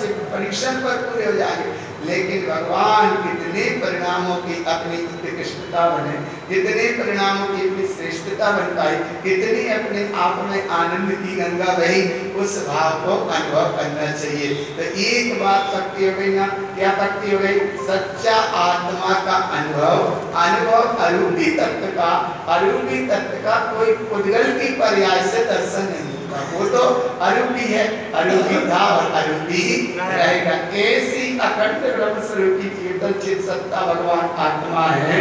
से परीक्षण पर पूरे हो जाएंगे। लेकिन भगवान कितने परिणामों की अपनी उत्कृष्टता बने, कितने परिणामों की अपनी श्रेष्ठता बन पाई, कितनी अपने आप में आनंद की गंगा बही, उस भाव को अनुभव करना चाहिए। तो एक बात पक्की हो गई ना, क्या पक्की हो गई? सच्चा आत्मा का अनुभव अरूपी तत्व का, अरूपी तत्व का कोई पुद्गल की पर्याय से दर्शन नहीं होता। वो तो अरूपी है, अरूपी था और अरूपी ही रहेगा। ऐसी अखंड ब्रह्म स्वरूपी चेतन चित सत्ता भगवान आत्मा है।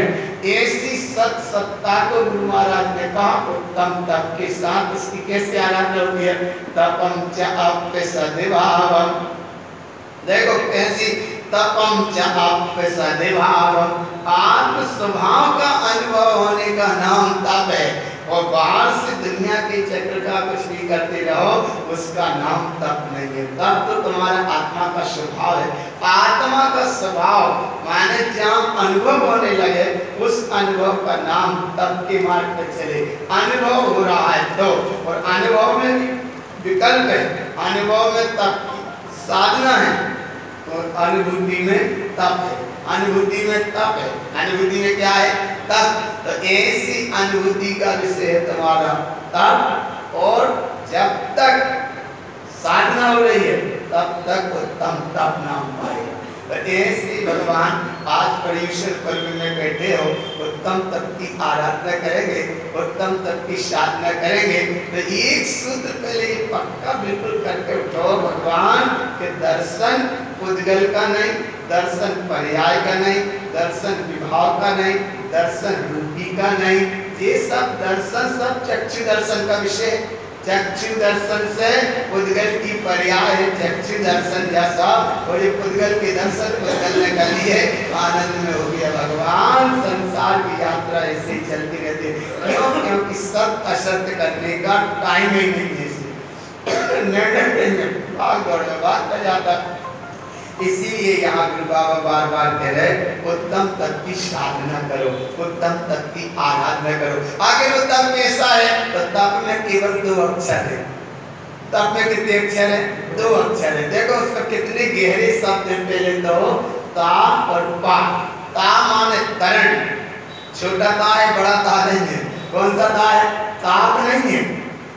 ऐसी सत सत्ता को गुरु महाराज ने कहा उत्तम तप के साथ उसकी कैसे आराधना होती है? तपम च अप्य सद्भावम। देखो कैसी, तपम च अप्य सद्भावम। आत्म स्वभाव का अनुभव होने का नाम तप है। और बाहर से दुनिया के चक्र का कुछ भी करते रहो, उसका नाम तप नहीं है। तप तो तुम्हारा आत्मा का स्वभाव है। आत्मा का स्वभाव माने जहाँ अनुभव होने लगे, उस अनुभव का नाम तप के मार्ग पर चले। अनुभव हो रहा है तो, और अनुभव में विकल्प है, अनुभव में तप की साधना है और अनुभूति में तप है। अनुभूति में तप है, अनुभूति में क्या है? तप। तो ऐसी अनुभूति का विषय है तुम्हारा तप। और जब तक साधना हो रही है तब तक उत्तम तप नाम पाएगा। तो ऐसे भगवान आज पर्युषण पर्व में बैठे हो, उत्तम तप की आराधना करेंगे, उत्तम तप की साधना करेंगे। तो एक सूत्र पहले पक्का बिल्कुल करके उठो, भगवान के दर्शन पुद्गल का नहीं, दर्शन पर्याय का नहीं, दर्शन विभाव का नहीं, दर्शन रूपी का नहीं। ये सब दर्शन सब चक्षु दर्शन का विषय है। चक्षु दर्शन से पुद्गल की पर्याय है चक्षु दर्शन जैसा, और ये पुद्गल के दर्शन पुद्गल ने कर लिए, आनंद में हो गया। भगवान संसार की यात्रा ऐसे ही चलती रहती है। क्यों? क्योंकि सत्य असत्य करने का टाइम ही नहीं है। निर्णय भाग दौड़ में बात कर जाता। इसीलिए यहाँ गुरु बाबा बार बार कह रहे उत्तम तप की साधना करो, उत्तम तप की आराधना करो। आगे वो तप कैसा है? तो तप में केवल 2 अक्षर है। तप में कितने अक्षर है? 2 अक्षर है। देखो उसका कितने गहरे शब्द है। पहले तो ता और पा। ता माने तरण, छोटा ता है, बड़ा ता नहीं है। कौन सा ता है? ताप नहीं है।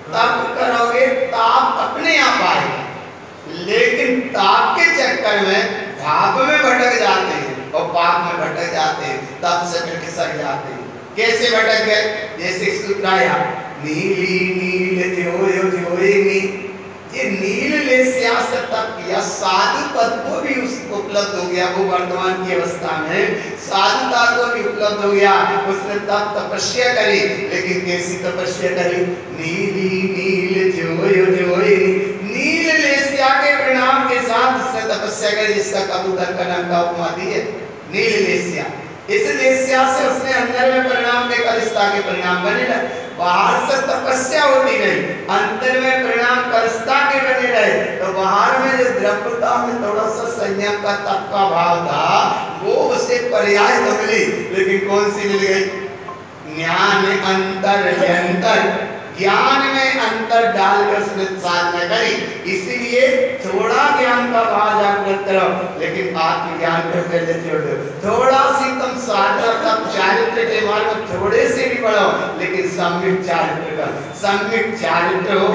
तप करोगे ताप अपने आप आएगा, लेकिन ताप के चक्कर में भाप में भटक जाते हैं और पाप में भटक जाते हैं, तब से फिर खिसक जाते हैं। कैसे भटक गए? जैसे सूत्र आया नीली नील ज्योयो ज्योइनी। ये नील लेस्या से तप किया, साधु पद को भी उसको उपलब्ध हो गया। वो वर्तमान की अवस्था में साधुता को भी उपलब्ध हो गया। उसने तप तपस्या करी, लेकिन कैसी तपस्या करी? नीली नील ज्योयो ज्योइनी। नील लेस्या के परिणाम के साथ उसने तपस्या करी, जिसका कबूतर का नाम का उपमा दी है नील लेस्या। इस लेस्या से उसने अंदर में परिणाम देखा, रिश्ता के परिणाम बने रहे। बाहर से तपस्या होती रही, अंतर में परिणाम करस्ता के बने रहे। तो बाहर में जो द्रव्यता में थोड़ा सा संयम का तप का भाव था, वो उसे पर्याय तो मिली, लेकिन कौन सी मिल गई? ज्ञान अंतर व्यंतर। ज्ञान में अंतर डालकर उसने साधना करी। इसीलिए थोड़ा ज्ञान का भाव जागृत करो, लेकिन आत्मज्ञान को पहले छोड़ दो। थोड़ा सी तुम साधना तब चारित्र के मार्ग में थोड़े से भी बढ़ो, लेकिन सम्यक चारित्र का, सम्यक चारित्र हो,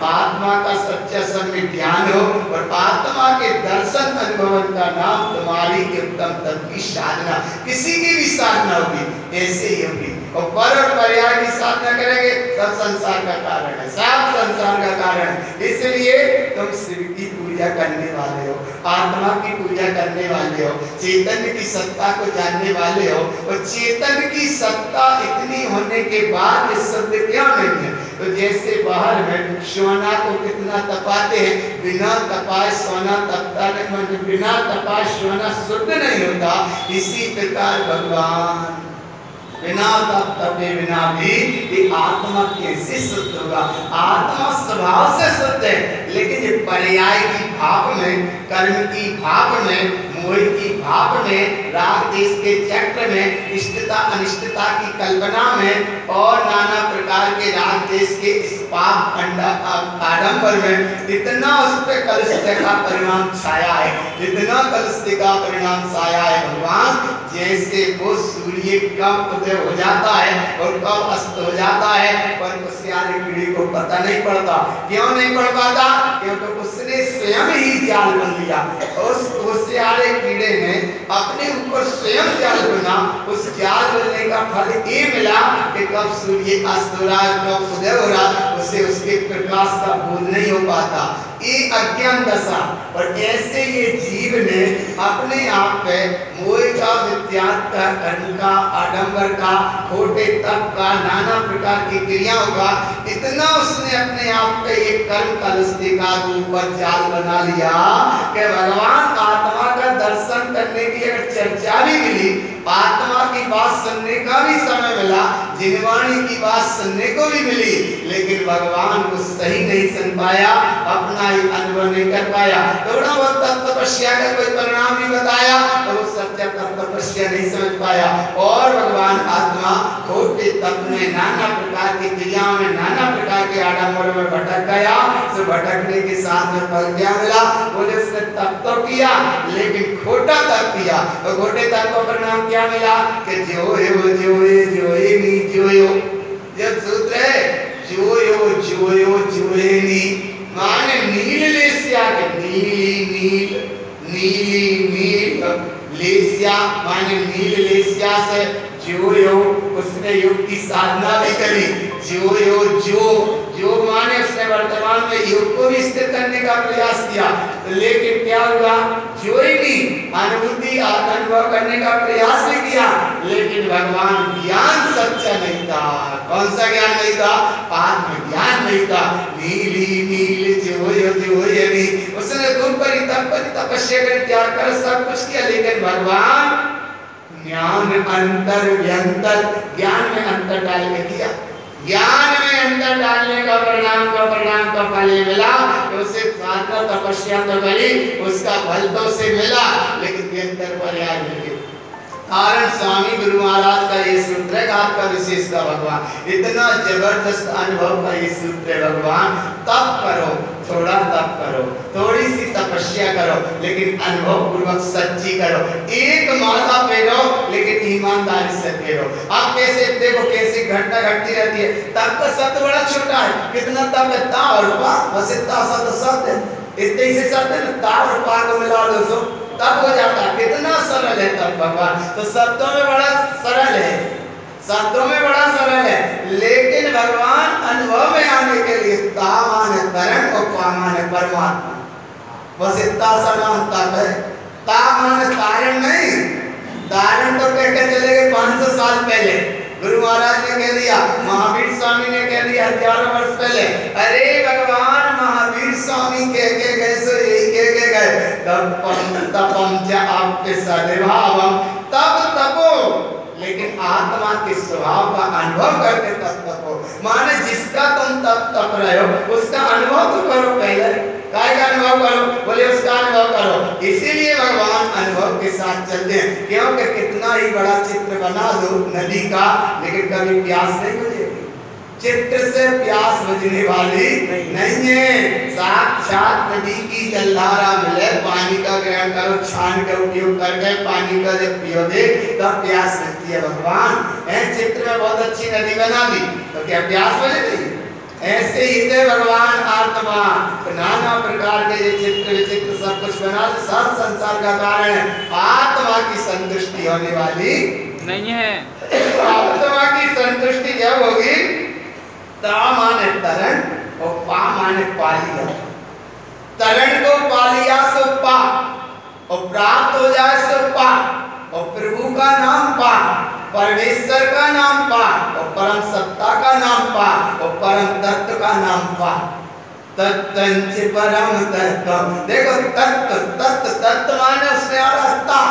आत्मा का सच्चा सम्यक ज्ञान हो, और आत्मा के दर्शन अनुभव का नाम तुम्हारी उत्तम तप की साधना। किसी की भी साधना होगी ऐसे ही होगी। और पर और पर्याय की साधना करेंगे, सब संसार का कारण है, सब संसार का कारण है। इसलिए तुम शिव की पूजा करने वाले हो, आत्मा की पूजा करने वाले हो, चेतन की सत्ता को जानने वाले हो। और चेतन की सत्ता इतनी होने के बाद ये शब्द क्यों नहीं है? तो जैसे बाहर में सोना को कितना तपाते हैं, बिना तपाए सोना तपता नहीं, बिना तपाए सोना शुद्ध नहीं होता। इसी प्रकार भगवान बिना तप तपे बिना भी ये आत्मा कैसे शुद्ध होगा? आत्मा स्वभाव से शुद्ध है, लेकिन ये पर्याय की भाव में, कर्म की भाव में, मोह की भाव में, राग देश के चक्र में, इष्टता अनिष्टता की कल्पना में और नाना प्रकार के राग देश के इस पाप आडंबर में इतना उस पे कलुषित का परिणाम छाया है, इतना कलुषित का परिणाम छाया है भगवान, जैसे वो सूर्य कब उदय हो जाता है और कब अस्त हो जाता है, पर होशियार कीड़े को पता नहीं पड़ता। क्यों नहीं पड़ पाता? क्योंकि उसने स्वयं ही जाल बन लिया। उस होशियार कीड़े ने अपने ऊपर स्वयं जाल बना। उस जाल बनने का फल ये मिला कि कब सूर्य अस्त हो रहा है, कब उदय हो रहा है, उसे उसके प्रकाश का बोध नहीं हो पाता। ये अज्ञान दशा। और ऐसे ये जीव ने अपने आप पे मोह का, विद्यार्थ का, कर्म का, आडंबर का, खोटे तप का, नाना प्रकार की क्रियाओं का इतना उसने अपने आप पे ये कर्म कलुषित का ऊपर जाल बना लिया कि भगवान आत्मा का दर्शन करने की अगर चर्चा भी मिली, आत्मा की बात सुनने का भी समय मिला, जिनवाणी की बात सुनने को भी मिली, लेकिन भगवान को सही नहीं सुन पाया, अपना ही अनुभव नहीं कर पाया। थोड़ा बहुत तपस्या का कोई परिणाम भी बताया तो वो सत्य तपस्या नहीं समझ पाया। और भगवान आत्मा खोटे तप में, नाना प्रकार की क्रियाओं में, नाना प्रकार के आडंबरों में भटक गया। तो भटकने के साथ में फल क्या मिला? बोले उसने तप तो किया लेकिन खोटा तप किया। तो खोटे तप का परिणाम क्या मिला कि जो जब सूत्र है जो माने नील लेस्या के नीली लेस्या माने नील लेस्या से जो उसने योग की साधना भी करी। जो माने उसने वर्तमान में योग को भी स्थिर करने का प्रयास किया, लेकिन क्या हुआ? जो ही नहीं अनुभूति अनुभव करने का प्रयास भी किया, लेकिन भगवान ज्ञान सच्चा नहीं था। कौन सा ज्ञान नहीं था? आत्म ज्ञान नहीं था। नील जो उसने गुण पर तपस्या कर त्याग कर सब कुछ किया, लेकिन भगवान ज्ञान अंतर व्यंतर, ज्ञान में अंतर डाल के किया। ज्ञान में अंतर डालने का परिणाम का फल ये मिला कि उसे साधना तपस्या तो करी, उसका फल तो उसे मिला, लेकिन व्यंतर पर्याय मिले। कारण स्वामी गुरु महाराज का ये सूत्र है, आपका विशेषता भगवान इतना जबरदस्त अनुभव का ये सूत्र है भगवान। तप करो, थोड़ा तप करो, थोड़ी सी तपस्या करो, लेकिन अनुभव पूर्वक सच्ची करो। एक माला फेरो लेकिन ईमानदारी से फेरो। अब कैसे देखो कैसे घटना घटती रहती है। तप का शब्द बड़ा छोटा है, कितना तप है? ता और पा, बस इतना शब्द है, इतने ही से शब्द है ना, ता और पा को मिला दो तब हो जाता। कितना सरल है तब भगवान। तो शब्दों में बड़ा सरल है, शब्दों में बड़ा सरल है, लेकिन भगवान अनुभव में आने के लिए ता माने तरण और पा माने परमात्मा, बस इतना सा नाम तप है। ता माने तारण नहीं, तारण तो कह के चले गए 500 साल पहले, गुरु महाराज ने कह दिया, महावीर स्वामी ने कह दिया हजारों वर्ष पहले। अरे भगवान महावीर स्वामी कह के गए सो यही कह के गए, तपम च आपके सद्भावम, तब तपो, लेकिन आत्मा के स्वभाव का अनुभव करके तब तपो। माने जिसका तुम तप रहे हो उसका अनुभव तो करो पहले। काय का अनुभव करो? बोले उसका अनुभव करो। इसीलिए भगवान अनुभव के साथ चलते हैं, क्योंकि कितना ही बड़ा चित्र बना दो नदी का, लेकिन कभी प्यास नहीं बुझेगी। चित्र से प्यास बुझने वाली नहीं है। साक्षात नदी की जलधारा मिले, पानी का ग्रहण करो, छान का उपयोग करके पानी का जब पियोगे तब प्यास लगती है। भगवान चित्र में बहुत अच्छी नदी बना दी तो क्या प्यास बुझेगी? ऐसे ही थे भगवान आत्मा, नाना प्रकार के ये चित्र विचित्र सब कुछ बना, सब संसार का कारण है। आत्मा की संतुष्टि होने वाली नहीं है। आत्मा की संतुष्टि जब होगी, ता माने तरण और पा माने पा लिया। तरण को पा लिया सो पा, और प्राप्त हो जाए सो पा, और प्रभु का नाम पा, परमेश्वर का नाम पा, और परम सत्ता का नाम पा, और परम तत्व का नाम पा। तत्तंच परम तत्व, देखो तत्व माने उसमें आ रहा ता,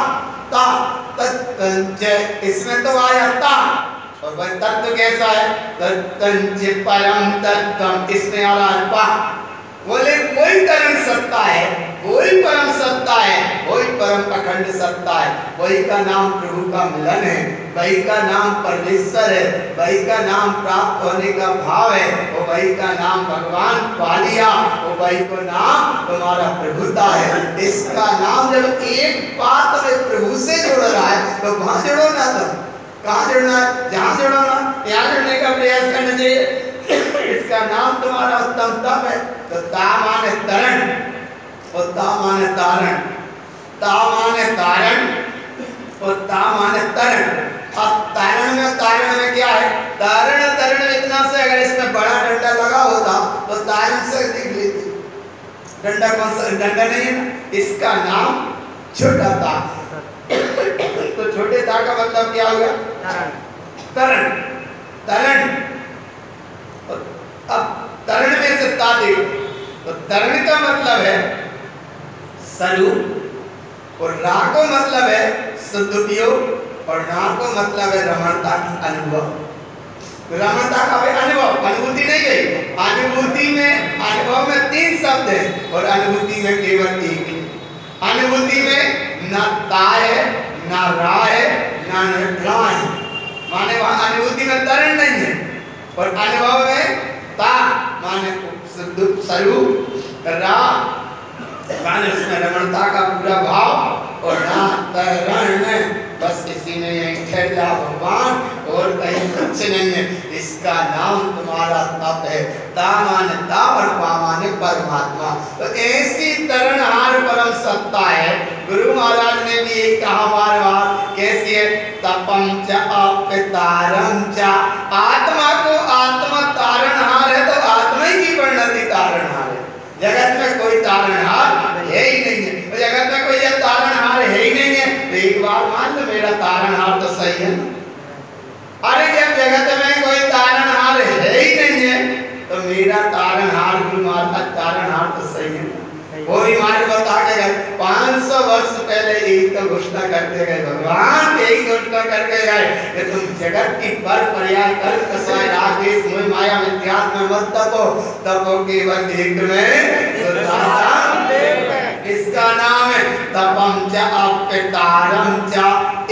तत्तंच, इसमें तो आया ता, और वह तत्व कैसा है? तत्तंच परम तत्व, इसमें आ रहा पा। बोले कोई तरण सत्ता है, कोई परम सत्ता है, कोई परम परम अखंड सत्ता है, वही का नाम प्रभु का मिलन है, वही का नाम परमेश्वर है, वही का नाम प्राप्त होने का भाव है, वो वही का नाम भगवान पा लिया, वो वही का नाम तुम्हारा प्रभुता है। इसका नाम जब एक बात में प्रभु से जुड़ रहा है तो वहां जुड़ो ना, तुम कहाँ जुड़ना है, जहाँ जुड़ो ना, यहाँ जुड़ने का प्रयास करना चाहिए। इसका नाम तुम्हारा उत्तम तप है। तो ता माने तरण और ता माने तारण, ता माने तारण और ता माने तरण। अब तारण में क्या है, तारण में इतना से अगर इसमें बड़ा डंडा लगा होता तो तारण से दिख लेती। डंडा कौन सा डंडा नहीं है ना, इसका नाम छोटा ता। तो छोटे ता का मतलब क्या होगा, तरण, तरण। अब तरण में से ता देखो तो तरण का मतलब है स्वरूप और रा को मतलब है सदुपयोग और ना को मतलब है रमणता की अनुभव। रमणता का भाई अनुभव, अनुभूति नहीं गई। अनुभूति में, अनुभव में 3 शब्द है और अनुभूति में केवल एक है। अनुभूति में ना ता है, ना रा है, ना रा है, माने वहां अनुभूति में तरण नहीं है। और अनुभव में ता माने स्वरूप, रा माने उसमें रमणता का पूरा भाव और ना तरण में बस इसी में यही ठहर जा भगवान और कहीं कुछ नहीं है। इसका नाम तुम्हारा तप है। ता माने ता और पा माने परमात्मा। तो ऐसी तरणहार परम सत्ता है। गुरु महाराज ने भी यही कहा बार बार, कैसी है, तपम च अपतारम च। आत्मा को आत्मा तारणहार है तो आत्मा ही की परिणति तारणहार है। जगत में कोई तारणहार है ही नहीं है। तो जगत में कोई जब तारणहार है ही नहीं है तो एक बार मान लो मेरा तारणहार तो सही है। अरे जब जगत में कोई तारणहार है ही नहीं है तो मेरा तारणहार, गुरु महाराज तारणहार तो सही है। वो भी मान बता के गए 500 वर्ष पहले यही तो घोषणा करते गए, भगवान यही घोषणा करके गए कि तुम जगत की पर पर्याय कर कसवाय राग देश मोह माया मिथ्यात्व में मत तपो, तपो केवल एक में सुधारम देव। इसका नाम है तपम च अपतारम च।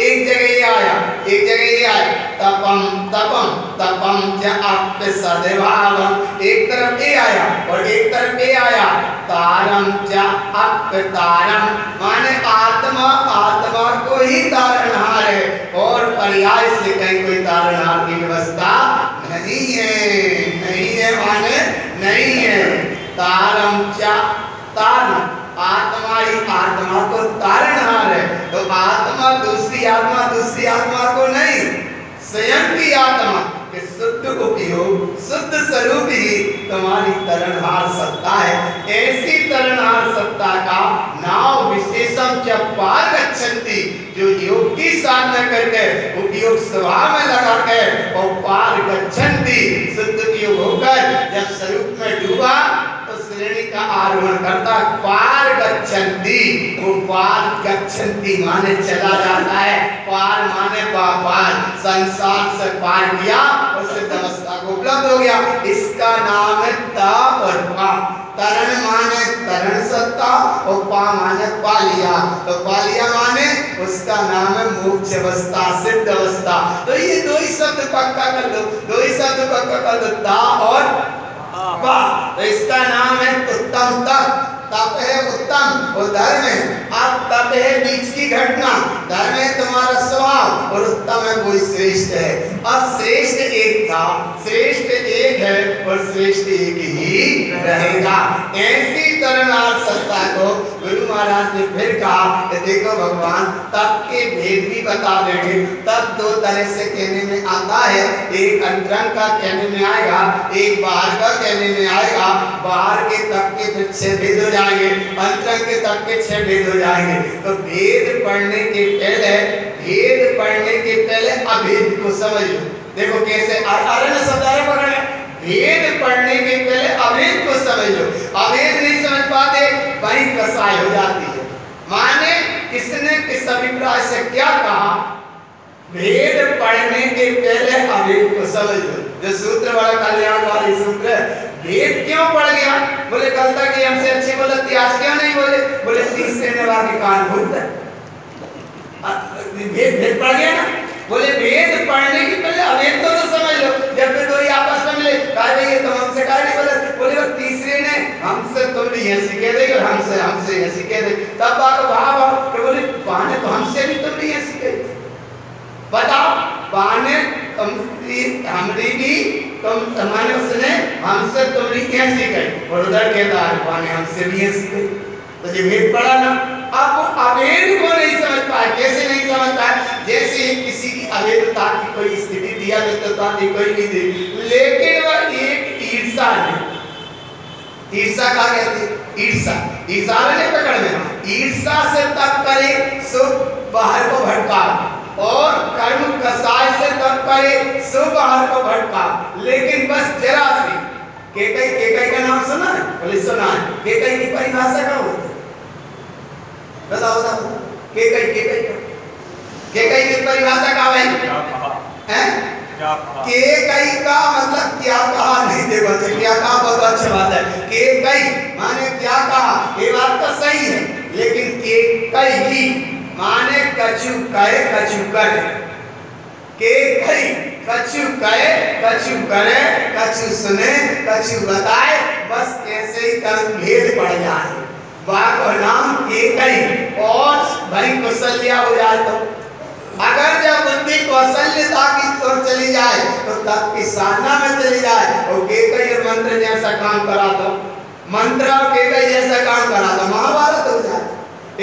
एक जगह ये आया, एक जगह ये आया, तपम तपम तपम च अप सदैवावम। एक तरफ ये आया और एक तरफ ये आया, तारम च अपतारम माने आत्मा, आत्मा को ही तारणहार है और पर्याय से कहीं कोई तारणहार की व्यवस्था नहीं है। नहीं है माने नहीं है। तारम च तारण, आत्मा ही आत्मा को तारणहार है। तो आत्मा दूसरी आत्मा को नहीं, स्वयं की आत्मा के शुद्ध उपयोग, शुद्ध स्वरूप ही तुम्हारी तारणहार सत्ता है। ऐसी तारणहार सत्ता का नाम विशेषम च पार गच्छन्ति, जो योग की साधना करके उपयोग स्वभाव में लगा के और पार गच्छन्ति, शुद्ध उपयोग होकर जब स्वरूप में डूबा तो श्रेणी का आरोहण करता, पार गच्छन्ति। वो पार गच्छन्ति माने चला जाता है, पार माने पार, संसार से पार किया और सिद्ध अवस्था को उपलब्ध हो गया। इसका नाम है तप और पा। तरण माने तरण सत्ता और पा माने पा लिया। तो पा लिया माने उसका नाम है मोक्ष अवस्था, सिद्ध अवस्था। तो ये 2 ही शब्द पक्का कर लो, 2 ही शब्द पक्का कर दो, ता और पा। तो इसका नाम है उत्तम तप। तप है उत्तम और धर्म है। अब तप है बीच की घटना, धर्म है तुम्हारा स्वभाव और उत्तम है कोई श्रेष्ठ है। अब श्रेष्ठ एक था, श्रेष्ठ एक है और श्रेष्ठ एक ही रहेगा। ऐसी तारणहार सत्ता को गुरु महाराज ने फिर कहा कि देखो भगवान तप के भेद भी बता देंगे। तप 2 तरह से कहने में आता है, एक अंतरंग का कहने में आएगा, एक बाहर का कहने में आएगा। बाहर के तप के फिर 6 भेद हो जाएंगे, अंतरंग के तप के 6 भेद हो जाएंगे। तो भेद पढ़ने के पहले, भेद पढ़ने के पहले अभेद को समझ लो। देखो कैसे अरण्य सदारे पकड़े, भेद पढ़ने के पहले अभेद को समझ लो। अभेद नहीं समझ पाते वही कसाई हो जाती है। माने किसने किस अभिप्राय से क्या कहा, भेद पढ़ने के पहले अभेद को समझ लो। जो सूत्र बड़ा कल्याणकारी सूत्र है। भेद क्यों पढ़ गया, बोले कल तक हमसे अच्छी बोलती आज क्यों नहीं बोले, बोले 30 कहने वाले कान भूत है। भेद भेद पड़ गया ना। बोले भेद पढ़ने की पहले अभेद तो समझ लो। जब भी दो ही आपस में मिले कहा ये तो हमसे कहा नहीं बोले, बोले वो तीसरे ने हमसे तुम भी ये सीखे दे और हमसे ये सीखे दे। तब बात भाव तो बोले बहाने तो हमसे भी तुम भी ये सीखे, बताओ बहाने हमारी भी तुम हमारे उसने हमसे तुम भी क्या सीखे और उधर कहता है बहाने हमसे भी ये सीखे। तो ये भेद पड़ा ना। अब अभेद को नहीं समझ पाए। कैसे नहीं समझ पाए? जैसे ही किसी की अभेदता की कोई स्थिति दिया देता थी कोई नहीं दी, लेकिन वह एक ईर्षा ने, ईर्षा का कहते ईर्षा ने पकड़ में, ईर्षा से तप करे सो बाहर को भटका और कर्म कसाय से तप करे सो बाहर को भटका। लेकिन बस जरा सी केकई का नाम सुना है? बोले सुना है। केकई की परिभाषा क्या होती है? बताओ बताओ। केकई की परिभाषा क्या है? केकई का मतलब क्या कहा नहीं, देखो क्या कहा बहुत अच्छी बात है। केकई माने क्या कहा, ये बात तो सही है, लेकिन केकई माने कछु कहे कछु करे। केकई कछु कहे कछु करे, कछु सुने कछु बताए, बस ऐसे ही भेद पड़ जाए। बात और नाम केकई और भाई कौशल्या हो जाए तो अगर जब बुद्धि कौशल्यता की ओर चली जाए तो तब की साधना में चली जाए और केकई और मंत्र जैसा काम करा दो, मंत्र और केकई जैसा काम करा दो, महाभारत हो जाए।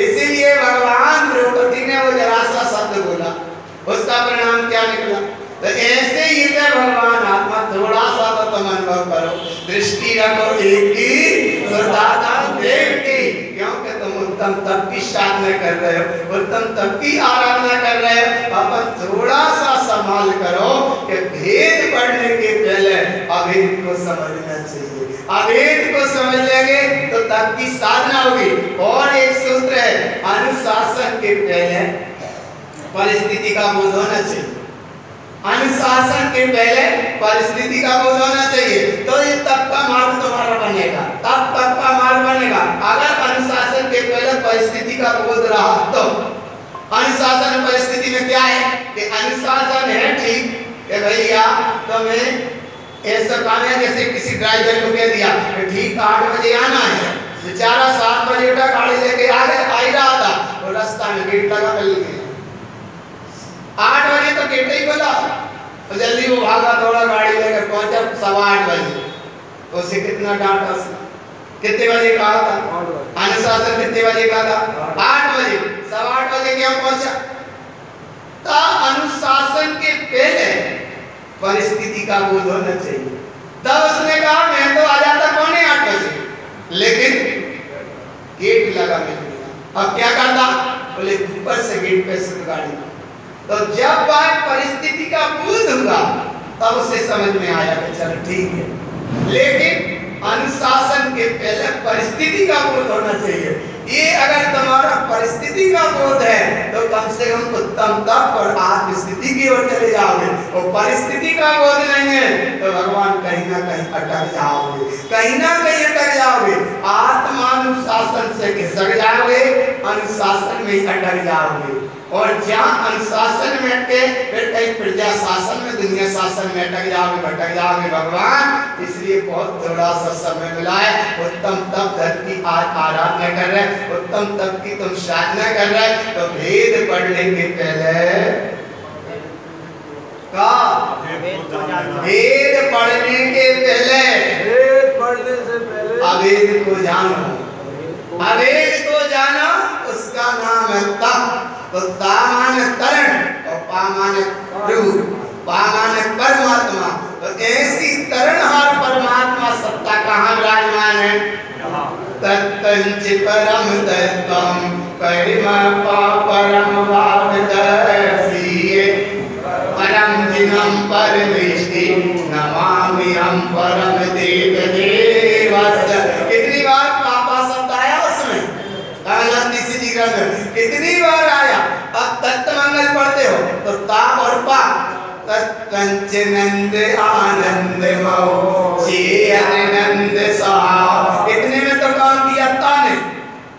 इसीलिए भगवान द्रौपदी ने वो जरा सा शब्द बोला, उसका परिणाम क्या निकला? तो ऐसे ही है भगवान आत्मा, थोड़ा सा तो तुम अनुभव करो, दृष्टि रखो एक ही सुरदाता देव की, क्योंकि तुम उत्तम तप की साधना कर रहे हो, उत्तम तप की आराधना कर रहे हो। अपन थोड़ा सा संभाल करो कि भेद पढ़ने के पहले अभेद को समझना चाहिए। अभेद को समझ लेंगे तो तप की साधना होगी। और एक सूत्र है, अनुशासन के पहले परिस्थिति का बोध होना चाहिए। अनुशासन के पहले परिस्थिति का बोध होना चाहिए, तो ये तप का मार्ग तुम्हारा बनेगा, तब तप का मार्ग बनेगा। अगर अनुशासन के पहले परिस्थिति का बोध रहा तो अनुशासन परिस्थिति में क्या है कि अनुशासन है ठीक कि भैया तुम्हें ऐसा काम है, जैसे किसी ड्राइवर को कह दिया कि ठीक 8 बजे आना है, बेचारा 7 बजे का गाड़ी लेके आ रहा था, वो रास्ता में गेट लगा मिल गया। 8 बजे तो गेट ही खोला तो जल्दी वो भागा दौड़ा गाड़ी लेकर पहुंचा 8:15 बजे। तो उसे कितना डांटा, कितने बजे कहा था? अनुशासन कितने बजे कहा था? 8 बजे। 8:15 बजे क्यों पहुंचा? तो अनुशासन के पहले परिस्थिति का बोध होना चाहिए। तब उसने कहा मैं तो आ जाता 7:45 बजे, लेकिन गेट लगा मिल गया। अब क्या करता? बोले ऊपर से गेट पे से गाड़ी। तो जब बात परिस्थिति का बोध हुआ तब उसे समझ में आया कि चलो ठीक है, लेकिन अनुशासन के पहले परिस्थिति का बोध होना चाहिए। ये अगर तुम्हारा परिस्थिति का बोध है तो कम से कम उत्तम तप और आत्म स्थिति की ओर चले जाओगे। और परिस्थिति का बोध नहीं है तो भगवान कहीं ना कहीं अटक जाओगे, कहीं ना कहीं अटक जाओगे। आत्मानुशासन से खिसक जाओगे, अनुशासन में अटक जाओगे। और जहाँ अनुशासन में अटके फिर कहीं प्रजा शासन में, दुनिया शासन में अटक जाओगे, भटक जाओगे। भगवान इसलिए बहुत थोड़ा सा समय मिला है। उत्तम तप धरती आराधना कर रहे, उत्तम तप की तुम साधना कर रहे, तो भेद पढ़ने के पहले का भेद पढ़ने के पहले, भेद पढ़ने से पहले अभेद को जानो, अभेद को जानो, उसका नाम है तप। तो ता माने तरण और पा माने प्रभु, पा माने परमात्मा। तो ऐसी तरणहार परमात्मा सत्ता कहाँ विराजमान है? तत्तंच परम तत्त्वं परिमपा परम भावदर्शी परम जिनम परमेष्टि नमामि हम परम देवदेवस्य। कितनी बार पापा शब्द आया उसमें? कितनी बार आया? अब तत्व मंगल पढ़ते हो तो ताप और पा, तत्कंच नंद आनंद मो नंद सा, इतने में तो काम किया ताने।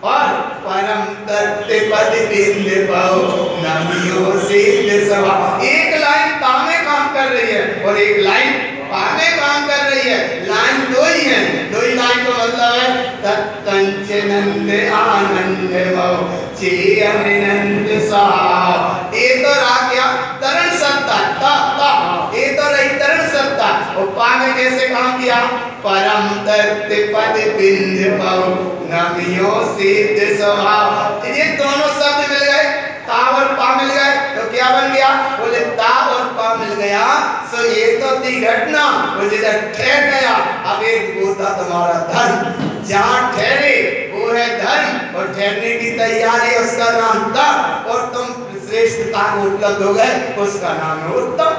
और परम तत्व पद बिंद पाओ नमियो सिद्ध सभा। एक लाइन ता में काम कर रही है और एक लाइन पा में काम कर रही है। लाइन दो ही है, दो ही लाइन का मतलब है तत्तंच नंद आनंद मो चे अनिनंद सा। ये तो रहा क्या तरण सत्ता ता ता, ये तो रही तरण सत्ता। और पा में कैसे काम किया परम तत्व पद बिंद पाओ नमियो सिद्ध स्वभाव। ये दोनों शब्द मिल गए, ता और पा मिल गए तो क्या बन गया बोले ता और पा मिल गया। सो ये तो थी घटना वो जिधर ठहर गया। अब एक होता तुम्हारा धर्म, जहाँ ठहरे वो है धर्म और ठहरने की तैयारी उसका नाम तप। और तुम श्रेष्ठता को उपलब्ध हो गए उसका नाम है उत्तम।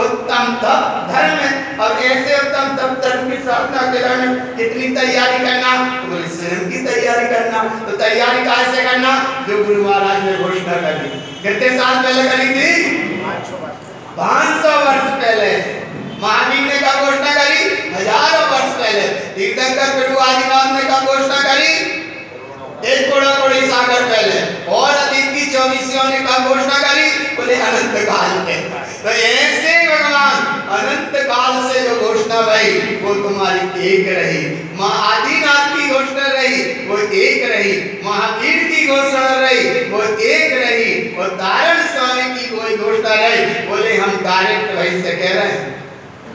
उत्तम तप धर्म है। और ऐसे उत्तम तप धर्म की साधना के लिए कितनी तैयारी करना तो स्वयं की तैयारी करना। तो तैयारी कैसे करना जो गुरु महाराज ने घोषणा करी कितने साल पहले करी थी 500 वर्ष पहले। महावीर ने क्या घोषणा करी हजारों वर्ष पहले। तीर्थंकर प्रभु आदिनाथ ने क्या घोषणा करी 1 करोड़ सागर पहले। और अतीत की 24 ने क्या घोषणा करी बोले अनंत काल में। तो ऐसे भगवान अनंत काल से जो घोषणा रही वो तुम्हारी एक रही। आदिनाथ की घोषणा रही वो एक रही, महावीर की घोषणा रही वो एक रही, और नारायण स्वामी की कोई घोषणा रही बोले हम डायरेक्ट वहीं से कह रहे हैं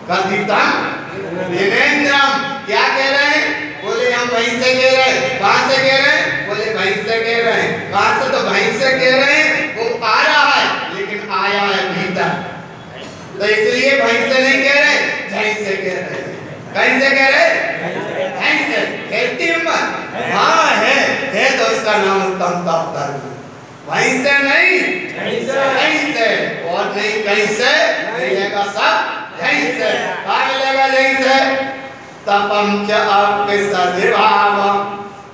कथितम विनेन्द्रम। क्या कह रहे हैं बोले हम वहीं से कह रहे हैं। कहां से कह रहे हैं बोले वहीं से कह रहे हैं। कहां से तो वहीं से कह रहे हैं। वो आ रहा है लेकिन आया है भीतर, तो इसलिए वहीं से नहीं कह रहे जहीं से कह रहे हैं। कहीं से कह रहे वहीं से। कहती हिम्मत हाँ है तो उसका नाम उत्तम तप धर्म। वहीं से नहीं कहीं से, और नहीं कहीं से मिलेगा सब यहीं से। कहाँ मिलेगा यहीं से तपम च आपके सद्भाव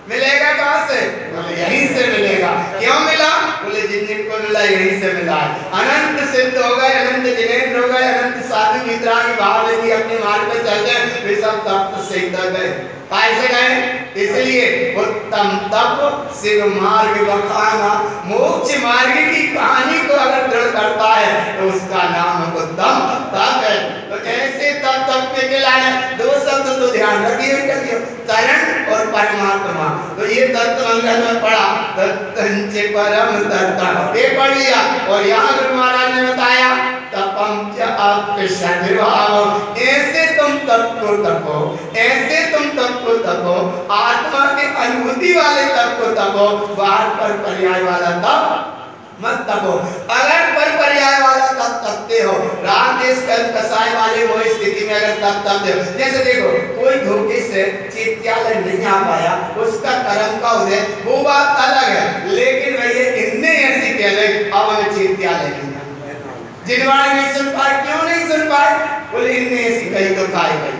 मिलेगा। कहाँ से बोले यहीं से मिलेगा। क्यों मिला बोले जिन जिनको मिला यहीं से मिला। अनंत सिद्ध हो गए, अनंत जिनेन्द्र हो गए, अनंत साधु वितरागी भाव लेके अपने मार्ग पे चलते हैं वे सब तप से गए। कैसे गए इसलिए उत्तम तप शिव मार्ग बखाना। मोक्ष मार्ग की कहानी को अगर दृढ़ करता है तो उसका नाम उत्तम तप है। तो ऐसे तप के खिलाने दो शब्द तो ध्यान रखिए तरण और परमात्मा। तो ये तत्व मंगल में पढ़ा तत्तंच परम तत्व ये पढ़ लिया। और यहाँ गुरु महाराज ने बताया तपम च आपके सद्भाव। ऐसे तुम तप को तपो, ऐसे तुम तप को तपो, आत्मा के अनुभूति वाले तप को तपो। बाहर पर पर्याय वाला तप मत तपो। अगर पर पर्याय वाला तप तपते हो राग देश कल्प कसाय वाले वो स्थिति में अगर तप तपते हो, जैसे देखो कोई धोखे से चित्यालय नहीं आ पाया उसका कर्म का उदय वो बात अलग है। लेकिन भैया इनने ऐसी कह रहे अब हमें चित्यालय नहीं जिनवाड़े नहीं सुन पाए। क्यों नहीं सुन पाए बोले इनने ऐसी कही तो खाई गई।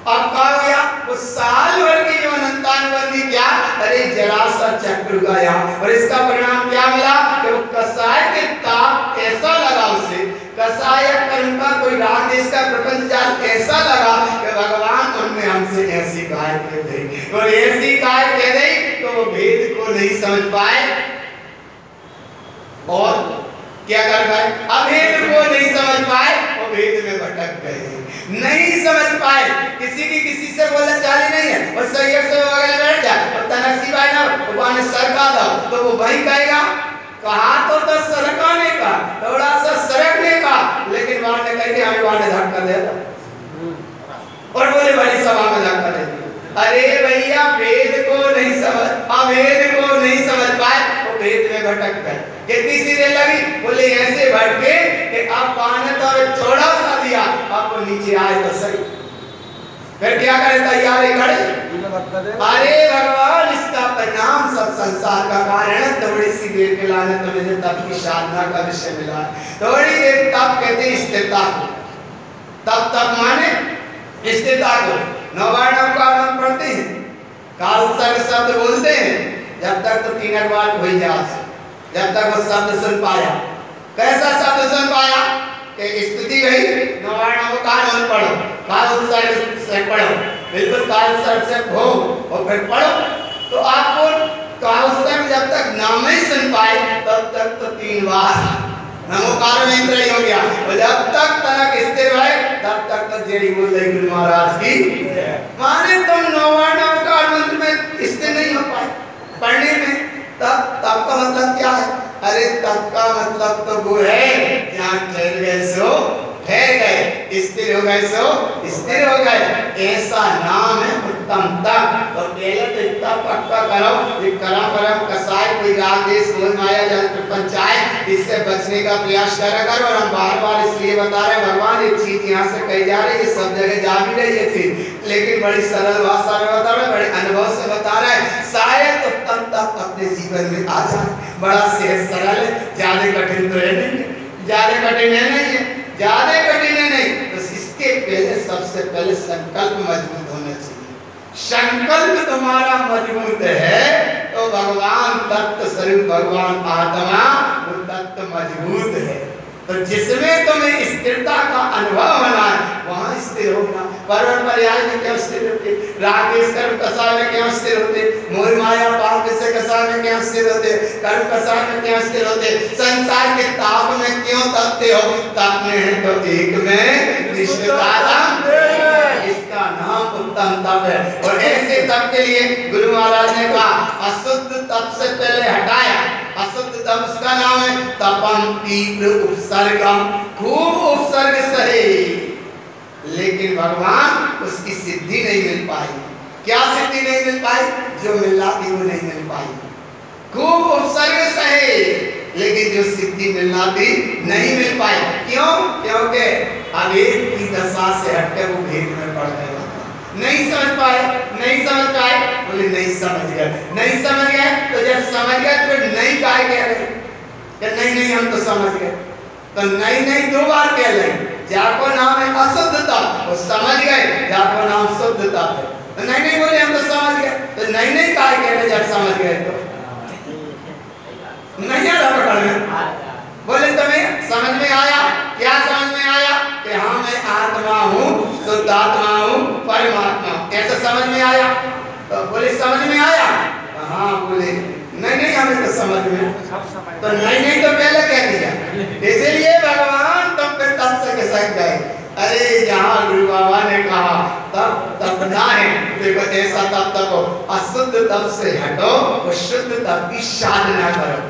अब क्या हो गया वो साल भर की जो अनंतानुबंधी क्या अरे जरा सा चक्र गया और इसका परिणाम क्या मिला कि वो कसाय के ताप ऐसा लगा उसे, कसाय कर्म का कोई राग देश का प्रपंच जाल ऐसा लगा कि भगवान उनने हमसे ऐसी गाय कह दी। और ऐसी गाय कह दी तो वो भेद को नहीं समझ पाए और क्या कर पाए अभेद को नहीं समझ पाए और भेद में भटक गए। नहीं समझ पाए किसी की किसी से बोलना चाली नहीं है और सही से बगल बैठ जाए और तनसी भाई ना वो सरका दो तो वो वही कहेगा कहा तो सरकाने का थोड़ा सा सरकने का, लेकिन वहां ने कह के हमें वहां धक्का दे और बोले बड़ी सभा में धक्का दे। अरे भैया भेद को नहीं समझ अभेद को नहीं समझ पाए वो भेद में भटक गए। कितनी सीधे लगी बोले ऐसे भटके कि आप पाने तो थोड़ा सा दिया आपको नीचे आए तो सही। फिर क्या करे तैयार है खड़े। अरे भगवान इसका परिणाम सब संसार का कारण है। थोड़ी सी देर के लाने तो मुझे तप की साधना का विषय मिला। थोड़ी देर तप कहते हैं स्थिरता को। तप माने स्थिरता को। नवार्ण का नाम पढ़ते हैं काल सर शब्द बोलते हैं जब तक तो 3 बार हो जाए जब तक वो शब्द सुन पाया। कैसा शब्द सुन पाया कि स्थिति गई नवार्ण को काल पढ़ो, काल सर से पढ़ो, बिल्कुल काल सर से भो और फिर पढ़ो। तो आपको काल सर जब तक नाम ही सुन पाए तब तक तो 3 बार नमोकार में इंद्र हो गया। और जब तक तनक स्थिर है तब तक तो जय बोल रही गुरु महाराज की। माने तुम नमोकार मंत्र में स्थिर नहीं हो पाए पढ़ने में, तब का मतलब क्या है? अरे तब का मतलब तो वो है जहाँ ठहर गए सो ठहर गए, स्थिर हो गए सो स्थिर हो गए, ऐसा नाम है उत्तम तप। और पहले तो इतना पक्का करो कि करम कसाय कोई राग देश मोह माया जल पंचायत, इससे बचने का प्रयास करा करो। और हम बार इसलिए बता रहे हैं भगवान ये चीज यहाँ से कही जा रही है, सब जगह जा भी रही थी, लेकिन बड़ी सरल भाषा में बता रहे, बड़े अनुभव से बता रहे हैं। शायद उत्तम तप अपने जीवन में आ जाए, बड़ा सहज सरल है, ज्यादा कठिन तो है नहीं, ज्यादा कठिन है नहीं है, ज्यादा कठिन है नहीं। तो इसके पहले सबसे पहले संकल्प मजबूत होना चाहिए। संकल्प तुम्हारा मजबूत है तो भगवान तत्व स्वरूप भगवान आत्मा वो तत्व मजबूत है। तो जिसमें तुम्हें स्थिरता का अनुभव होना है वहां स्थिर होना। पर्वत पर्याय में क्या स्थिर होते, राकेश कर्म कसाय में क्या स्थिर होते, मोह माया पाप से कसाय में क्या स्थिर होते, कर्म कसाय में क्या स्थिर होते, संसार के ताप में क्यों तपते हो? तपने हैं तो एक में निष्ठाराम, इसका नाम उत्तम तप है। और ऐसे तप के लिए गुरु महाराज ने कहा अशुद्ध तप से पहले हटाया। अशुद्ध तप उसका नाम है तपम तीव्र उपसर्गम, खूब उपसर्ग सहे, लेकिन भगवान उसकी सिद्धि नहीं मिल पाई। क्या सिद्धि नहीं मिल पाई? जो मिलना थी वो नहीं मिल पाई। खूब उपसर्ग सहे लेकिन जो सिद्धि मिलना थी नहीं मिल पाई। क्यों? क्योंकि अभेद की दशा से हटकर वो भेद में पड़ गए, नहीं समझ पाए, नहीं समझ पाए, बोले नहीं समझ गए, नहीं समझ गए। तो जब समझ गए तो नहीं काहे कह रहे कि नहीं हम तो समझ गए, तो नहीं 2 बार कह रहे। जाको नाम है अशुद्धता, वो समझ गए, जाको नाम शुद्धता है। तो नहीं बोले हम तो समझ गए, तो नहीं काहे कह रहे जब समझ गए तो नहीं आ रहा पकड़ में। बोले तुम्हें समझ में आया? क्या समझ में आया? कि हाँ मैं आत्मा हूँ, शुद्धात्मा हूँ, परमात्मा हूँ, ऐसा समझ में आया? तो बोले समझ में आया? हाँ बोले नहीं हमें तो समझ में, तो नहीं तो पहले कह दिया। इसीलिए भगवान तुम पे तब से खिसक गए। अरे जहाँ गुरु बाबा ने कहा तब तपना है, देखो ऐसा तब तपो, अशुद्ध तप से हटो और शुद्ध तप की साधना करो।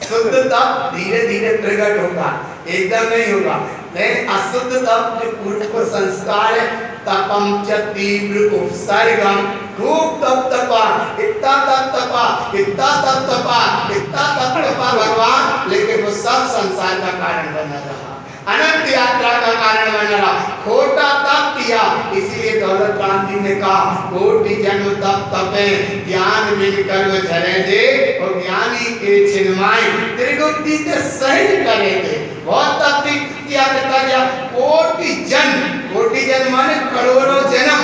शुद्ध तप धीरे धीरे प्रकट होगा, एकदम नहीं होगा। लेकिन अशुद्ध तप जो पूर्व संस्कार है, तपम च तीव्र उपसर्गम, खूब तप तपा, इतना तप तपा, इतना तप तपा, इतना तप तपा भगवान, लेकिन वो सब संसार का कारण बना रहा, अनंत यात्रा का कारण बना रहा, खोटा तप किया। इसीलिए दौलत राम जी ने कहा कोटि जन्म तप तपे, ज्ञान बिन कर्म झरे दे, और ज्ञानी के छिन्माई त्रिगुप्ति के सहज करे थे। बहुत तप किया करता गया, कोटि जन्म माने करोड़ों जन्म,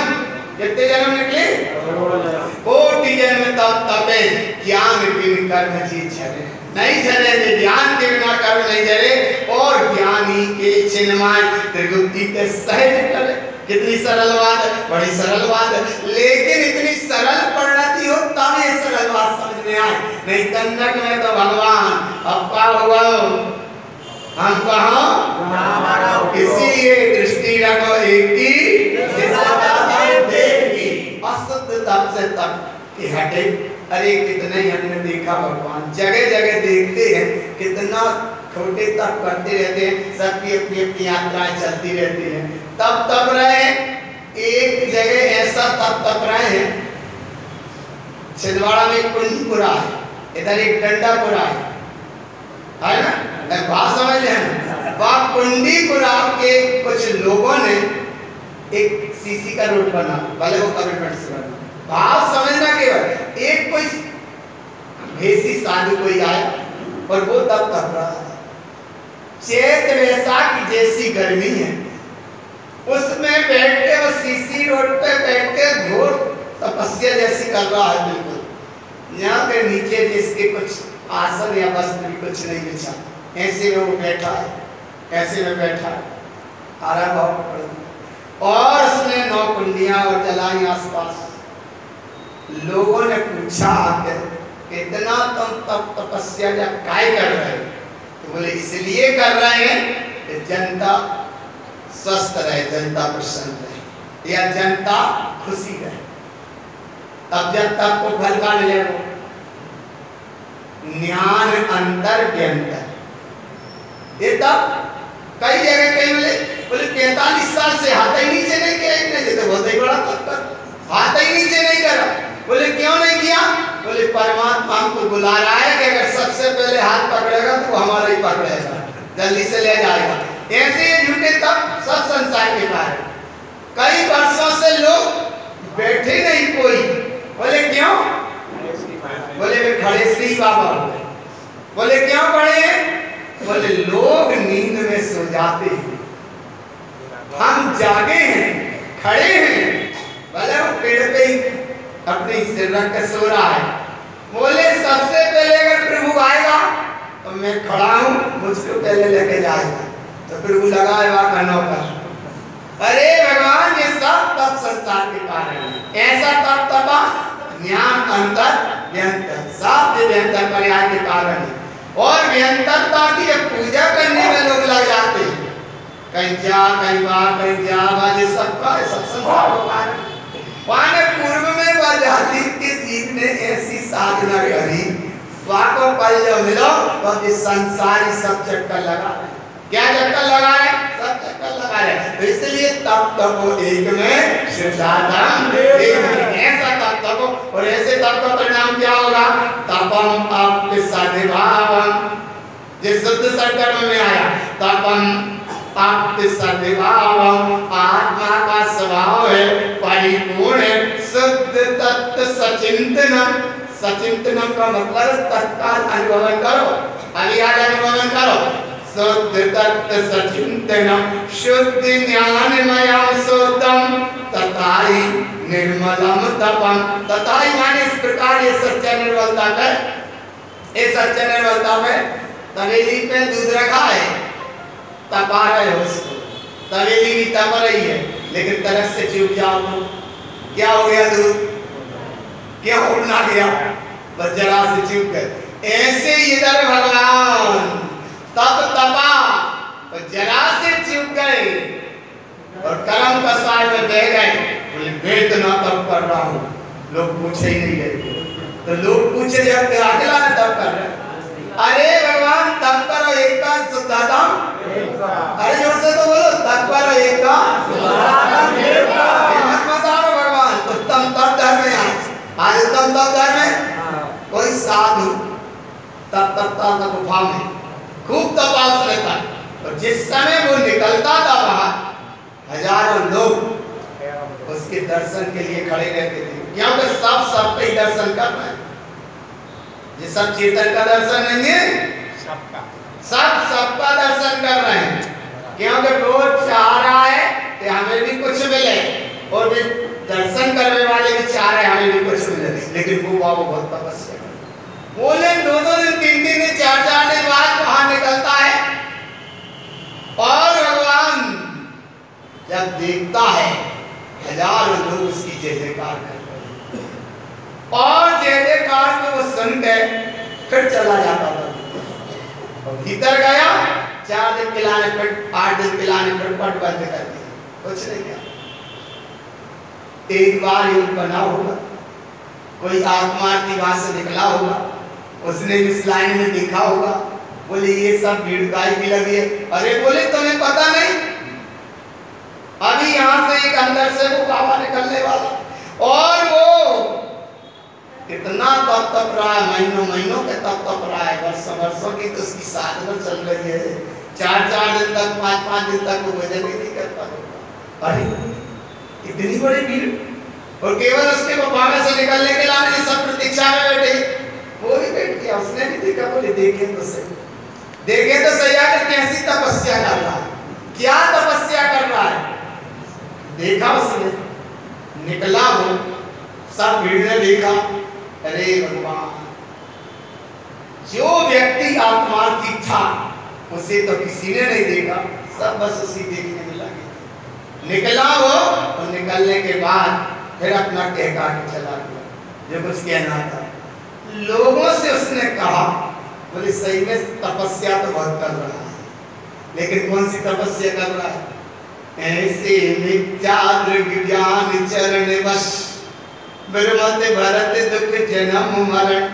कितने जन्म निकले? कोटि जन्म तप तपे, ज्ञान बिन कर्म जी झरे नहीं झरे, ज्ञान के बिना कर्म नहीं झरे, और ज्ञानी के छिन्माई त्रिगुप्ति के सहज करे। कितनी सरल बात है, बड़ी सरल बात है, लेकिन इतनी सरल परिणति हो तब ये सरल बात समझ में आए। नहीं तन्नक में तो भगवान अपा हुआ हम कहा, इसीलिए दृष्टि रखो एक की, अशुद्ध तप से तप के हटे। अरे कितने हमने देखा भगवान जगह जगह देखते हैं, कितना छोटे तप करते रहते हैं, सबकी अपनी अपनी यात्राएं चलती रहती हैं। तप रहे, एक जगह ऐसा तप रहे हैं, छिंदवाड़ा में कुंडीपुरा है, इधर एक डंडापुरा है ना, बात समझ लें। वहाँ कुंडीपुरा के कुछ लोगों ने एक सीसी का रोड बना, भले वो कमिटमेंट से बना, भाव समझना केवल एक कोई भेसी साधु कोई आया और वो तप रहा है, चैत वैसाख जैसी गर्मी है, उसमें बैठ के वो सीसी रोड पे बैठ के घोर तपस्या जैसी कर रहा है। बिल्कुल यहाँ पे नीचे जिसके कुछ आसन या वस्त्र भी कुछ नहीं बिछा, ऐसे में वो बैठा है, ऐसे में बैठा है, आराम भाव। और उसने 9 कुंडियां और जलाई आसपास। लोगों ने पूछा आकर इतना तुम तप तपस्या या काय कर रहे हो? तो बोले इसलिए कर रहे हैं कि जनता स्वस्थ रहे, जनता प्रसन्न रहे, या जनता खुशी रहे। तब जब तक को फल का मिले वो ज्ञान अंतर व्यंतर, ये तब कई जगह कई बोले 45 साल से हाथ ही नीचे नहीं किया इतने, तो बहुत ही बड़ा तत्पर, हाथ ही नीचे नहीं करा। बोले क्यों नहीं किया? बोले परमात्मा हमको बुला रहा है कि अगर सबसे पहले हाथ पकड़ेगा तो हमारा ही पकड़ेगा, जल्दी से ले जाएगा। ऐसे झूठे तब सब संसार के कारण कई वर्षों से लोग बैठे नहीं कोई। बोले क्यों? बोले वे खड़े श्री बाबा। बोले क्यों खड़े हैं? बोले लोग नींद में सो जाते हैं, हम जागे हैं, खड़े हैं। बोले वो पेड़ पे ही अपनी सिर रख के सो रहा है। बोले सबसे पहले अगर प्रभु आएगा तो मैं खड़ा हूं, मुझको पहले लेके जाएगा। तो प्रभु लगा है वहां कानों पर। अरे भगवान ये सब तप संसार के कारण है। ऐसा तप तपा ज्ञान अंतर व्यंतर, सब व्यंतर पर्याय के कारण है। और व्यंतरता की पूजा करने में लोग लग जाते हैं, कहीं जा कहीं बाहर कहीं जा बाजे सबका सब संसार का कारण। वहां पूर्व में बाजाती के जीव ने ऐसी साधना करी, वहां को पल जो मिलो तो इस संसारी सब चक्कर लगा रहे। क्या चक्कर लगा रहे? सब चक्कर लगा रहे। तो इसलिए तप तपो एक में शिवसाधन ऐसा तप तपो, और ऐसे तप का परिणाम क्या होगा? तपम अप्यसद्भावम, जिस शुद्ध संकर्म में आया तपम अप्यसद्भावम, आत्मा का स्वभाव है परिपूर्ण शुद्ध तत्व सचिंतनम। सचिंतनम का मतलब तत्काल अनुभव करो, अभी आज अनुभव करो। शुद्ध तत्व सचिंतनम शुद्ध ज्ञानमयम शुद्धम तथाहि निर्मलम तपम। तथाहि माने इस प्रकार ये सच्चा निर्मल तप है। ये सच्चा निर्मल तप है। तवेली पे दूध रखा है, तपा रहे हो उसको, तवेली भी तप रही है, लेकिन तरफ से चूक जाओ तो क्या हो गया? दूध क्या उड़ना गया, बस जरा से चूक गए। ऐसे इधर भगवान तप तपा और जरा से चूक गए और कर्म कसाय में बह गए। बोले मैं इतना तप कर रहा हूँ, लोग पूछे ही नहीं गए। तो लोग पूछे जब अगला ने तप कर रहे, अरे भगवान तप करो एक का शुद्धात्म, अरे जोर से तो बोलो तप करो एक का हिम्मत मत हारो भगवान। उत्तम तप धर्म है आज उत्तम तप धर्म है। कोई साधु तप तपता था गुफा में, खूब तपास रहता है, और जिस समय वो निकलता था बाहर हजारों लोग उसके दर्शन के लिए खड़े रहते थे, क्योंकि सब सबका ही दर्शन कर रहे हैं। ये सब चेतन का दर्शन नहीं है, सब सबका दर्शन कर रहे हैं, क्योंकि वो चाह रहा है कि हमें भी कुछ मिले, और भी दर्शन करने वाले भी चाह रहे हैं हमें भी कुछ मिले। लेकिन वो बाबू बहुत तपस्या बोले 2-2 दिन 3-3 दिन 4-4 दिन बाद बाहर निकलता है, और भगवान जब देखता है हजारों लोग उसकी जय जयकार करते हैं, और जय जयकार को वो सुन के फिर चला जाता था। और भीतर गया 4 दिन पिलाने, फिर 8 दिन पिलाने, फिर पट बंद कर दिया, कुछ नहीं किया। एक बार योग बना होगा, कोई आत्मा की बात से निकला होगा, उसने इस लाइन में देखा होगा, बोले ये सब भीड़ गाय भी लगी है। अरे बोले तुम्हें पता नहीं, अभी यहाँ से एक अंदर से वो बाबा निकलने वाला, और वो कितना तप तप रहा है, महीनों महीनों के तप तप रहा है, वर्षों वर्षों की तो उसकी साधना चल रही है। 4-4 दिन तक 5-5 दिन तक वो भजन ही नहीं करता होगा। अरे इतनी बड़ी भीड़, और केवल उसके बाबा से निकलने के लिए सब प्रतीक्षा में बैठे, वो भी बैठ गया, उसने भी देखा। बोले देखे तो सही, देखे तो सही आकर कैसी तपस्या कर रहा है, क्या तपस्या कर रहा है। देखा उसने, निकला वो, सब भीड़ ने देखा। अरे भगवान, जो व्यक्ति आत्मार्थी था उसे तो किसी ने नहीं देखा, सब बस उसी देखने में लगे। निकला वो, और निकलने के बाद फिर अपना कहका के चला गया जो कुछ कहना था। लोगों से उसने कहा, बोले सही में तपस्या तो बहुत कर रहा है, लेकिन कौन सी तपस्या कर रहा है? ऐसे मिथ्या दृग ज्ञान चरण वश ब्रह्मत भरत दुख जन्म मरण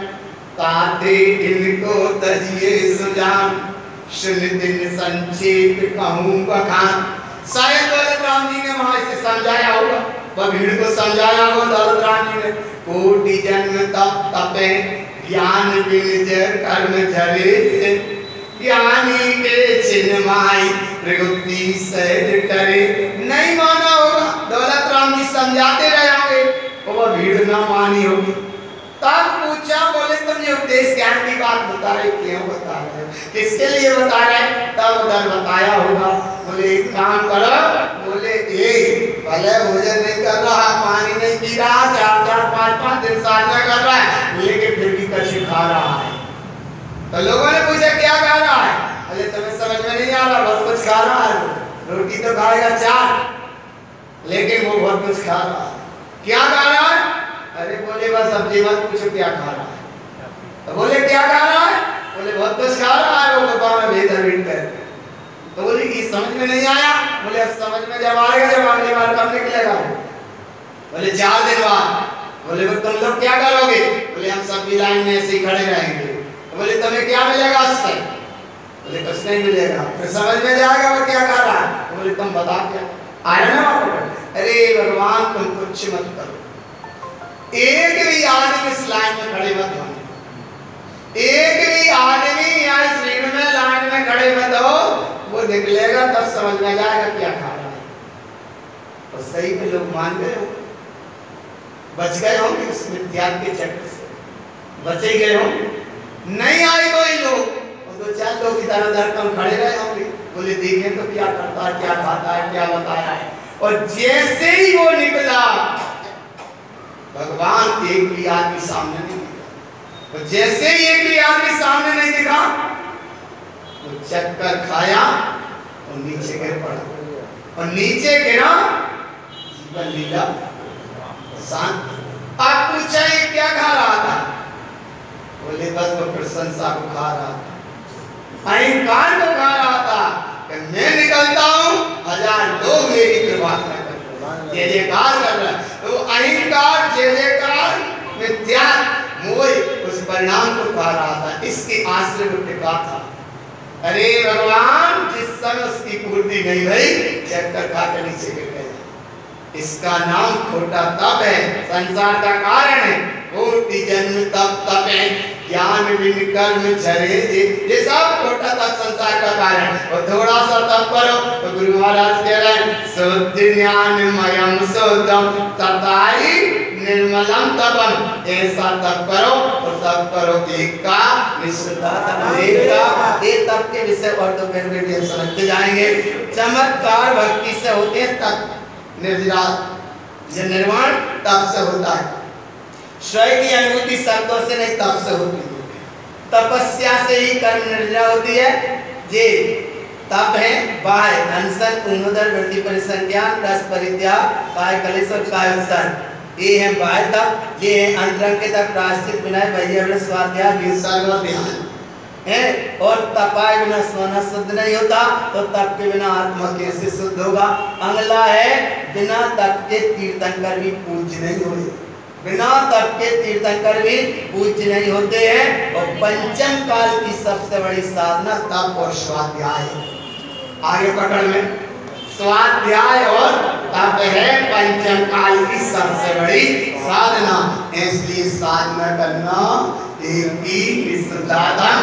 ताते इनको तजिए सुजान सुन दिन संक्षेप कहूँ बखान। शायद दौलत राम जी ने वहां से समझाया होगा, वह भीड़ को समझाया होगा दौलत राम जी ने। कोटि जन्म तप तपे ज्ञान बिन जर कर्म झरे ज्ञानी के छिन्न माई प्रगति सहज करे। नहीं माना होगा, दौलत राम जी समझाते रहे होंगे, वह भीड़ ना मानी होगी। तब पूछा, बोले तुम ये उपदेश ज्ञान की बात बता रहे, क्यों बता रहे हो, किसके लिए बता रहे? तब उधर बताया होगा। बोले एक काम करो, बोले भले भोजन नहीं कर रहा, पानी नहीं पी रहा, 4-4 5-5 दिन साधना कर रहा है, लेकिन फिर भी कछु खा रहा है। तो लोगों ने पूछा क्या खा रहा है? अरे तुम्हें समझ में नहीं आ रहा, बहुत कुछ खा रहा है। रोटी तो खाएगा 4, लेकिन वो बहुत कुछ खा रहा है। क्या खा रहा है? अरे बोले बस सब्जी मत पूछो क्या खा रहा है। तो बोले क्या खा रहा है? बोले बहुत कुछ खा रहा है, वो बताओ मैं भेद भेद कर। तो बोले कि समझ में नहीं आया। बोले अब समझ में जब आएगा, जब अगली बार कब निकलेगा? बोले 4 दिन बाद। बोले तुम लोग क्या करोगे? बोले हम सब भी लाइन में ऐसे ही खड़े रहेंगे। तो बोले तुम्हें क्या मिलेगा उससे? बोले कुछ नहीं मिलेगा, फिर समझ में जाएगा वो क्या कर रहा है। तो बोले तुम बता क्या आया ना? अरे भगवान तुम कुछ मत करो, एक भी आदमी इस लाइन में खड़े मत हो, एक भी आदमी या इस रीढ़ में लाइन में खड़े मत हो, वो निकलेगा तब समझ में जाएगा क्या खा रहा है। और सही में लोग मान गए हो, बच गए होंगे उस मिथ्या के चक्र से, बचे गए होंगे। नहीं आए कोई लोग, 2-4 लोग इधर उधर कम खड़े रहे होंगे। बोले देखें तो क्या करता है, क्या खाता है, क्या बताया है। और जैसे ही वो निकला, भगवान एक भी आदमी सामने नहीं दिखा। तो जैसे ही एक भी आदमी सामने नहीं दिखा, तो चक्कर खाया और नीचे गिर पड़ा। और नीचे गिरा, जीवन लीला शांत। आप पूछा ये क्या खा रहा था? बोले बस वो प्रशंसा को खा रहा था, अहंकार को खा रहा था कि मैं निकलता हूँ, 1000 लोग मेरी प्रभावना कर रहे, जय जयकार कर रहे। तो अहंकार जय जयकार मिथ्या मोह उस परिणाम को खा रहा था, इसके आश्रय में टिका था। अरे भगवान जिस समय उसकी पूर्ति नहीं भई, चक्कर खाकर नीचे गिर गया। इसका नाम खोटा तप है, संसार का कारण है। कोटि जन्म तप तप है, ज्ञान बिन कर्म झरे। ये सब खोटा तप संसार का कारण। और थोड़ा सा तप करो तो गुरु महाराज कह रहे हैं शुद्ध ज्ञानमयम शुद्धम तथाहि निर्मलम तपम। ऐसा तप करो और तप करो एक का ये तप के विषय और तो फिर समझते जाएंगे। चमत्कार भक्ति से होते हैं, तप निर्विराग निर्वाण तप से होता है। स्वयं की अनुभूति शब्दों से नहीं, तप से होती है। तपस्या से ही कर्म निर्जरा होती है। जे तप है बाह्य अनशन उन्नोदर वृत्ति परिसंज्ञान रस परित्याग काय कलेश और काय उत्सर्ग, ये है बाह्य तप। ये है अंतरंग के तप, प्रायश्चित विनय वैराग्य स्वाध्याय विसर्ग और ध्यान है। और तपाए बिना सोना शुद्ध नहीं होता, तो तप के बिना आत्मा कैसे शुद्ध होगा? अगला है बिना तप के तीर्थंकर भी पूज्य नहीं होते, बिना तप के तीर्थंकर भी पूज्य नहीं होते हैं। और पंचम काल की सबसे बड़ी साधना तप और स्वाध्याय है। आगे पकड़ में स्वाध्याय और तप है पंचम काल की सबसे बड़ी साधना। इसलिए साधना करना एक ही साधन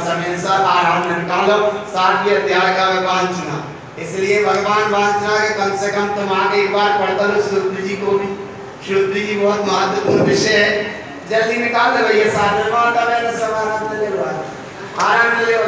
समय से आराम निकालो। 7वें अध्याय का वांछना, इसलिए भगवान वांछना के कम से कम तुम आगे एक बार पढ़ता लो शुद्ध जी को भी। शुद्ध जी बहुत महत्वपूर्ण विषय है, जल्दी निकाल दो भैया। साधन आराम ले लो।